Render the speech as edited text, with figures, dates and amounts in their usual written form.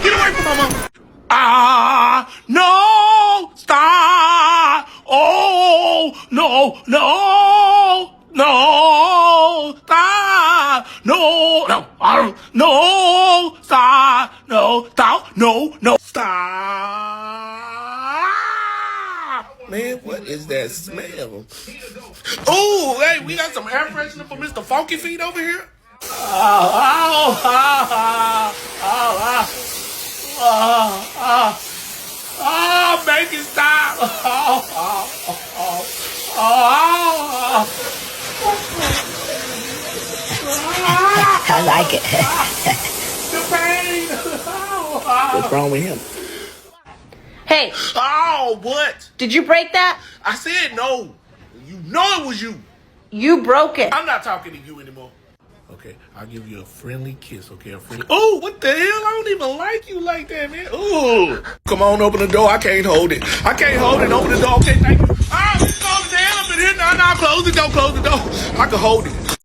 Get away from my mom. No, stop. Oh, no, stop. No, stop. No, stop. Man, what is that smell? Oh, hey, we got some air freshener for Mr. Funky Feet over here. Make it stop. I like it. The pain. What's wrong with him? Hey, Oh, what? did you break that? I said no. You know it was you. You broke it. I'm not talking to you anymore. Okay, I'll give you a friendly kiss, okay? A friendly. Oh, what the hell? I don't even like you like that, man. Ooh. Come on, open the door. I can't hold it. Open the door. Okay, thank you. Oh, close the hell up in here. No, close the door. I can hold it.